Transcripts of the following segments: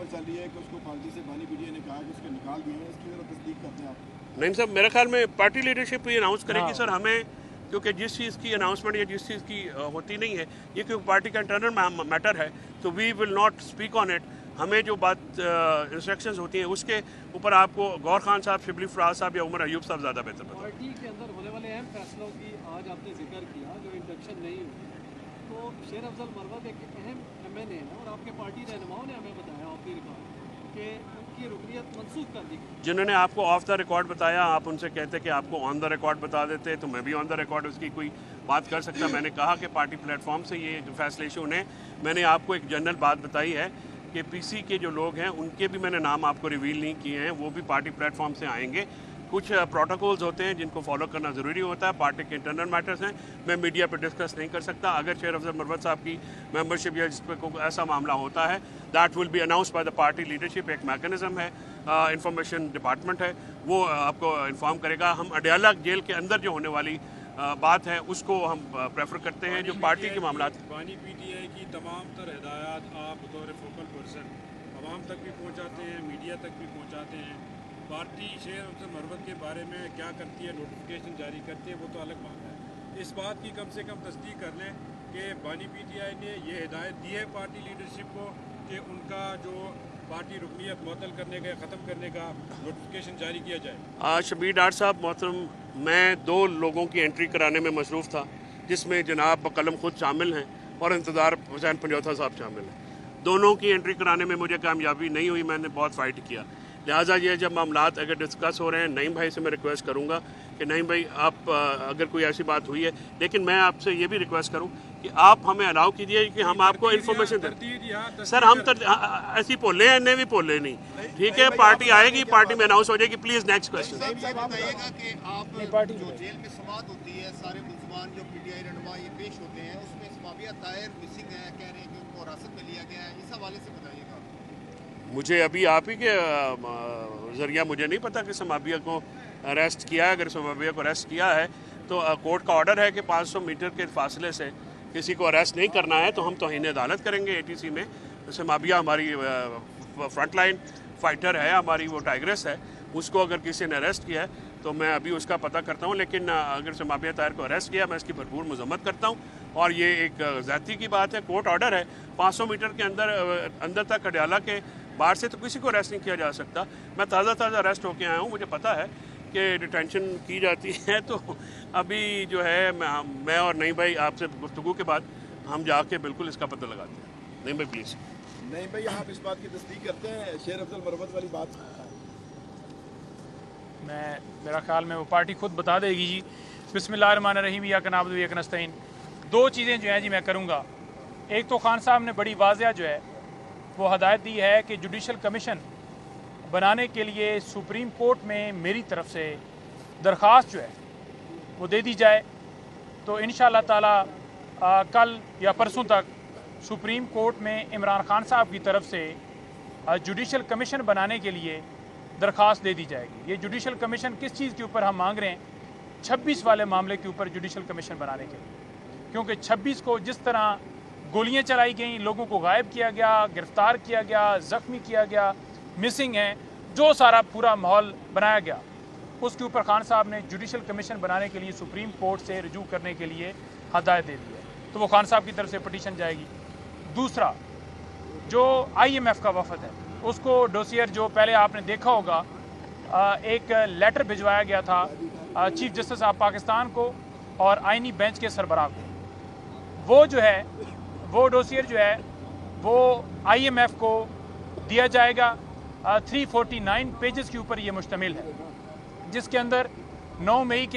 खबर चल रही है कि उसको पार्टी से बानी पीटीआई ने कहा कि उसको निकाल दिए हैं, इसकी जरा तस्दीक करते हैं आप? नहीं सर, मेरे ख्याल में पार्टी लीडरशिप ये अनाउंस करेगी सर। हमें क्योंकि जिस चीज़ की अनाउंसमेंट या जिस चीज़ की होती नहीं है, ये क्योंकि पार्टी का इंटरनल मैटर है, तो we will not speak on it. हमें जो बात इंस्ट्रक्शंस होती हैं उसके ऊपर आपको गौर खान साहब, शिबली फराज साहब या उमर अयूब साहब ज़्यादा बेहतर पता। पार्टी के अंदर होने वाले अहम फैसलों की आज आपने जिक्र किया, जो इंडक्शन नहीं हुई, तो शेर अफजल मरवत एक अहम MNA है और आपके पार्टी रहनुमाओं ने हमें बताया ऑफ द रिकॉर्ड कि उनकी रुकनियत मनसूख कर दी गई। जिन्होंने आपको ऑफ द रिकॉर्ड बताया, आप उनसे कहते कि आपको ऑन द रिकॉर्ड बता देते, तो मैं भी ऑन द रिकॉर्ड उसकी कोई बात कर सकता। मैंने कहा कि पार्टी प्लेटफॉर्म से ये जो फैसले इशू ने, मैंने आपको एक जनरल बात बताई है कि पीसी के जो लोग हैं उनके भी मैंने नाम आपको रिवील नहीं किए हैं, वो भी पार्टी प्लेटफॉर्म से आएंगे। कुछ प्रोटोकॉल्स होते हैं जिनको फॉलो करना ज़रूरी होता है, पार्टी के इंटरनल मैटर्स हैं, मैं मीडिया पर डिस्कस नहीं कर सकता। अगर शेर अफजल मरवत साहब की मेंबरशिप या जिस पर कोई ऐसा मामला होता है, that will be announced by the party leadership. एक मैकेनिज्म है, इंफॉर्मेशन डिपार्टमेंट है, वो आपको इन्फॉर्म करेगा। हम अडयाला जेल के अंदर जो होने वाली बात है उसको हम प्रेफर करते हैं। जो पार्टी के मामला, बानी पीटीआई की तमाम तर हिदायत आप बतौर फोकल पर्सन आवाम तक भी पहुँचाते हैं, मीडिया तक भी पहुँचाते हैं। पार्टी शेर अफजल मरवत के बारे में क्या करती है, नोटिफिकेशन जारी करती है, वो तो अलग मामला है। इस बात की कम से कम तस्दीक कर लें कि बानी पीटीआई ने ये हिदायत दी है पार्टी लीडरशिप को कि उनका जो पार्टी रुकनियत मुअत्तल करने का, ख़त्म करने का नोटिफिकेशन जारी किया जाए। शबीर डार साहब मोहतरम, मैं 2 लोगों की एंट्री कराने में मसरूफ़ था, जिसमें जनाब बकलम खुद शामिल हैं और इंतज़ार हुसैन पंजौथा साहब शामिल हैं। दोनों की एंट्री कराने में मुझे कामयाबी नहीं हुई, मैंने बहुत फ़ाइट किया। लिहाजा ये जब मामलात अगर डिस्कस हो रहे हैं, नईम भाई से मैं रिक्वेस्ट करूंगा कि नईम भाई आप अगर कोई ऐसी बात हुई है, लेकिन मैं आपसे ये भी रिक्वेस्ट करूं कि आप हमें अलाउ कीजिए कि हम आपको इन्फॉर्मेशन दें। सर हम ऐसी पोले हैं, इन्हें भी पोले नहीं, ठीक है। पार्टी आएगी, पार्टी में अनाउंस हो जाएगी। Please next question. बताइएगा कि आप जो जेल में समाअत होती है, सारे मुल्ज़मान जो पीटीआई रहनुमा ये पेश होते हैं, उसमें समाविया ताहिर मिसिंग है, कह रहे हैं कि उनको हिरासत में लिया गया है, इस हवाले से बताइएगा। मुझे अभी आप ही के ज़रिया मुझे नहीं पता कि समाबिया को अरेस्ट किया है। अगर समाबिया को अरेस्ट किया है तो कोर्ट का ऑर्डर है कि 500 मीटर के फासले से किसी को अरेस्ट नहीं करना है, तो हम तौहीन अदालत करेंगे ATC में। समाबिया हमारी फ्रंट लाइन फाइटर है, हमारी वो टाइग्रेस है, उसको अगर किसी ने अरेस्ट किया है तो मैं अभी उसका पता करता हूँ। लेकिन अगर समाबिया ताहिर को अरेस्ट किया, मैं इसकी भरपूर मजम्मत करता हूँ और ये एक ज़्यादती की बात है। कोर्ट ऑर्डर है 500 मीटर के अंदर तक अडयाला के बाहर से तो किसी को अरेस्ट नहीं किया जा सकता। मैं ताज़ा अरेस्ट होके आया हूँ, मुझे पता है कि डिटेंशन की जाती है। तो अभी जो है मैं और नईम भाई आपसे गुफ्तगू के बाद हम जाके बिल्कुल इसका पता लगाते हैं। नईम भाई प्लीज़। नहीं भाई, आप इस बात की तस्दीक करते हैं शेर अफजल मरवत वाली बात? मेरा ख्याल में वो पार्टी खुद बता देगी जी। बिस्मिल्लाहिर्रहमानिर्रहीम, या कनाबुदु व इय्याका नस्तईन। 2 चीज़ें जो हैं जी मैं करूँगा। एक तो खान साहब ने बड़ी वाज़िया जो है वो हदायत दी है कि जुडिशल कमीशन बनाने के लिए सुप्रीम कोर्ट में मेरी तरफ से दरख्वास्त जो है वो दे दी जाए। तो इंशाअल्लाह ताला कल या परसों तक सुप्रीम कोर्ट में इमरान खान साहब की तरफ से जुडिशल कमीशन बनाने के लिए दरख्वास्त दे दी जाएगी। ये जुडिशल कमीशन किस चीज़ के ऊपर हम मांग रहे हैं? 26 वाले मामले के ऊपर जुडिशल कमीशन बनाने के लिए, क्योंकि 26 को जिस तरह गोलियां चलाई गई, लोगों को गायब किया गया, गिरफ्तार किया गया, ज़ख्मी किया गया, मिसिंग हैं, जो सारा पूरा माहौल बनाया गया, उसके ऊपर खान साहब ने जुडिशल कमीशन बनाने के लिए सुप्रीम कोर्ट से रजू करने के लिए हदायत दे दी है। तो वो खान साहब की तरफ से पटिशन जाएगी। दूसरा, जो IMF का वफद है उसको डोसियर जो पहले आपने देखा होगा, एक लेटर भिजवाया गया था चीफ जस्टिस ऑफ पाकिस्तान को और आइनी बेंच के सरबराह को। वो जो है वो डोसियर जो है वो IMF को दिया जाएगा। 349 पेजेस के ऊपर ये मुश्तमिल है, जिसके अंदर 9 मई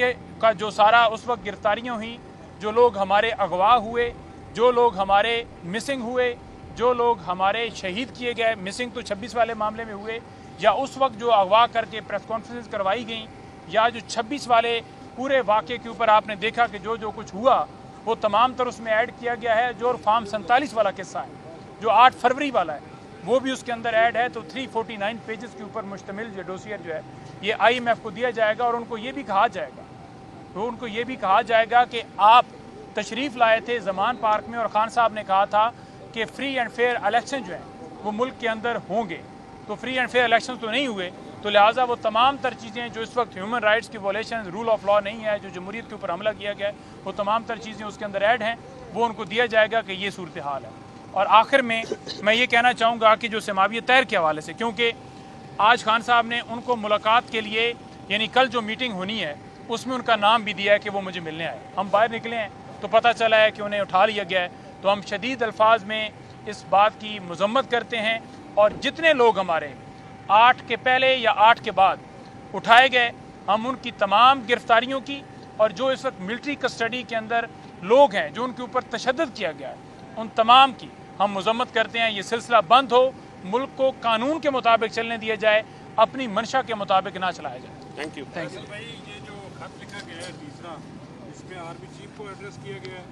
का जो सारा उस वक्त गिरफ्तारियाँ हुई, जो लोग हमारे अगवा हुए, जो लोग हमारे मिसिंग हुए, जो लोग हमारे शहीद किए गए, मिसिंग तो 26 वाले मामले में हुए, या उस वक्त जो अगवा करके प्रेस कॉन्फ्रेंस करवाई गई, या जो 26 वाले पूरे वाक़े के ऊपर आपने देखा कि जो कुछ हुआ वो तमाम तर उसमें ऐड किया गया है। जो फार्म 47 वाला किस्सा है, जो 8 फरवरी वाला है, वो भी उसके अंदर ऐड है। तो 349 पेजेस के ऊपर मुश्तमिल जो डोसियर जो है ये IMF को दिया जाएगा। और उनको ये भी कहा जाएगा कि आप तशरीफ़ लाए थे ज़मान पार्क में और खान साहब ने कहा था कि फ्री एंड फेयर इलेक्शन जो है वो मुल्क के अंदर होंगे। तो फ्री एंड फेयर इलेक्शन तो नहीं हुए, तो लिहाजा वो तमाम तर चीज़ें जो इस वक्त ह्यूमन राइट्स की वॉलेशन, रूल ऑफ लॉ नहीं है, जो जमहूरियत के ऊपर हमला किया गया है, वो तमाम तर चीज़ें उसके अंदर ऐड हैं, वो उनको दिया जाएगा कि ये सूरत हाल है। और आखिर में मैं ये कहना चाहूँगा कि जो समावियत तहर के हवाले से, क्योंकि आज खान साहब ने उनको मुलाकात के लिए, यानी कल जो मीटिंग होनी है उसमें उनका नाम भी दिया है कि वो मुझे मिलने आए। हम बाहर निकले हैं तो पता चला है कि उन्हें उठा लिया गया है, तो हम शदीद अल्फाज में इस बात की मजम्मत करते हैं। और जितने लोग हमारे 8 के पहले या 8 के बाद उठाए गए, हम उनकी तमाम गिरफ्तारियों की, और जो इस वक्त मिलिट्री कस्टडी के अंदर लोग हैं जो उनके ऊपर तशद्दुद किया गया है, उन तमाम की हम मजम्मत करते हैं। ये सिलसिला बंद हो, मुल्क को कानून के मुताबिक चलने दिया जाए, अपनी मंशा के मुताबिक ना चलाया जाए। Thank you. Thank you. भाई ये जो खत लिखा गया है तीसरा, इसमें आर्मी चीफ को एड्रेस किया गया है।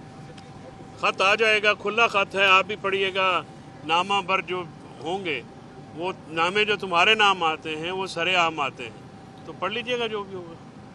ख़त आ जाएगा, खुला ख़त है, आप भी पढ़िएगा। नामा पर जो होंगे वो नामे जो तुम्हारे नाम आते हैं वो सरेआम आते हैं, तो पढ़ लीजिएगा जो भी होगा।